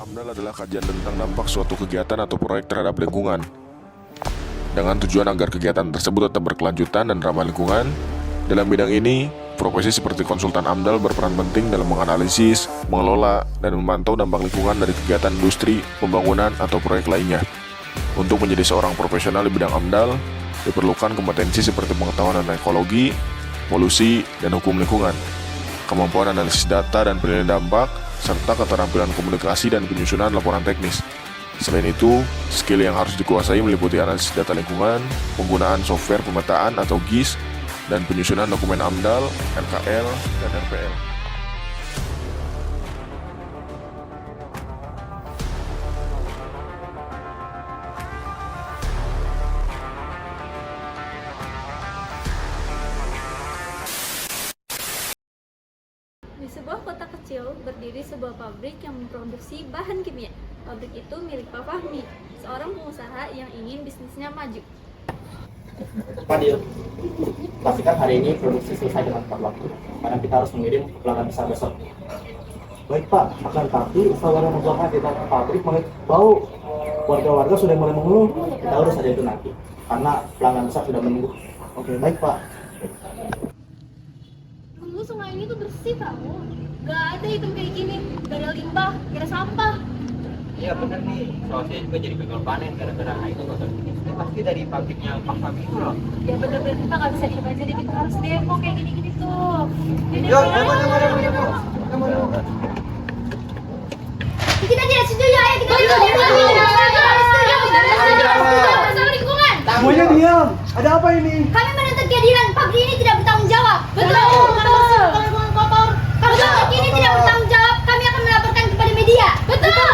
AMDAL adalah kajian tentang dampak suatu kegiatan atau proyek terhadap lingkungan. Dengan tujuan agar kegiatan tersebut tetap berkelanjutan dan ramah lingkungan, dalam bidang ini, profesi seperti konsultan AMDAL berperan penting dalam menganalisis, mengelola, dan memantau dampak lingkungan dari kegiatan industri, pembangunan, atau proyek lainnya. Untuk menjadi seorang profesional di bidang AMDAL, diperlukan kompetensi seperti pengetahuan tentang ekologi, polusi, dan hukum lingkungan, kemampuan analisis data dan penilaian dampak, serta keterampilan komunikasi dan penyusunan laporan teknis. Selain itu, skill yang harus dikuasai meliputi analisis data lingkungan, penggunaan software pemetaan atau GIS, dan penyusunan dokumen AMDAL, LKL, dan RPL. Di sebuah kota kecil berdiri sebuah pabrik yang memproduksi bahan kimia. Pabrik itu milik Pak Fahmi, seorang pengusaha yang ingin bisnisnya maju. Fadil, pastikan hari ini produksi selesai dengan tepat waktu, karena kita harus mengirim ke pelanggan besar besok. Baik Pak, akan tapi usaha warga membakar di dalam pabrik mulai bau. Warga-warga sudah mulai mengeluh. Kita urus saja itu nanti, karena pelanggan besar sudah menunggu. Oke, baik Pak. Dulu sungai ini tuh bersih kamu. Gak ada hitam kayak gini, gak ada limbah, gak ada sampah. Iya benar nih, soal saya juga jadi gagal panen gara-gara itu kotor ini. Ini pasti dari pabriknya Pak Fahmi itu loh. Ya bener-bener kita gak bisa diem aja deh, kita harus demo kayak gini-gini tuh. Yo, demo. Kita tidak setuju, ayo kita setuju. Bersama lingkungan. Semuanya diam. Ada apa ini? Kami menuntut keadilan, pabrik ini tidak bertanggung jawab. Betul. Kalau pabrik ini tidak bertanggung jawab, kami akan melaporkan kepada media. Betul.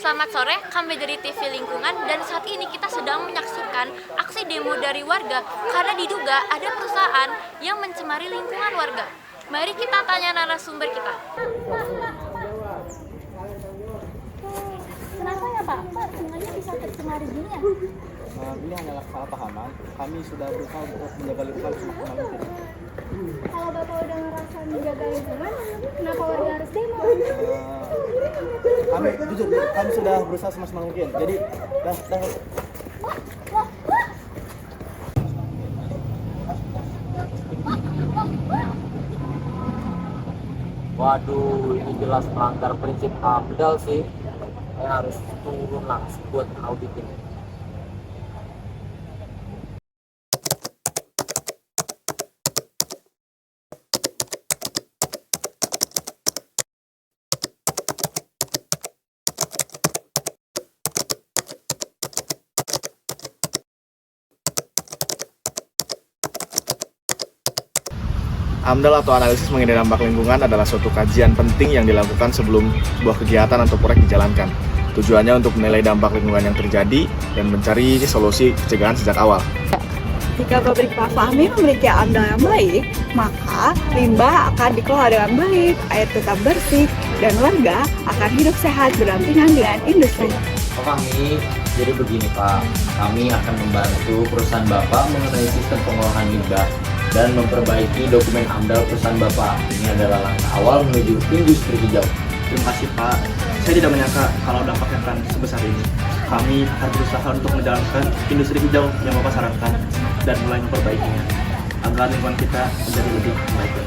Selamat sore, kami dari TV Lingkungan dan saat ini kita sedang menyaksikan aksi demo dari warga karena diduga ada perusahaan yang mencemari lingkungan warga. Mari kita tanya narasumber kita. Kenapa ya Pak? Pak, sungainya bisa tercemari gini ya? Ini hanyalah kesalahpahaman. Kami sudah berusaha untuk menjaga lingkungan semaksimal mungkin. Kalau Bapak udah ngerasa menjaga lingkungan, kenapa warga harus demo? Kami jujur, kami sudah berusaha semaksimal mungkin. Jadi, dah. Waduh, ini jelas melanggar prinsip AMDAL sih. Saya harus turun langsung buat audit ini. AMDAL atau analisis mengenai dampak lingkungan adalah suatu kajian penting yang dilakukan sebelum sebuah kegiatan atau proyek dijalankan. Tujuannya untuk menilai dampak lingkungan yang terjadi dan mencari solusi pencegahan sejak awal. Jika pabrik Pak Fahmi memiliki AMDAL yang baik, maka limbah akan dikelola dengan baik, air tetap bersih, dan warga akan hidup sehat berdampingan dengan industri. Pak Fahmi, jadi begini Pak, kami akan membantu perusahaan Bapak mengenai sistem pengolahan limbah dan memperbaiki dokumen AMDAL perusahaan Bapak. Ini adalah langkah awal menuju industri hijau. Terima kasih Pak. Saya tidak menyangka kalau dampaknya akan sebesar ini. Kami akan berusaha untuk menjalankan industri hijau yang Bapak sarankan dan mulai memperbaikinya agar lingkungan kita menjadi lebih baik.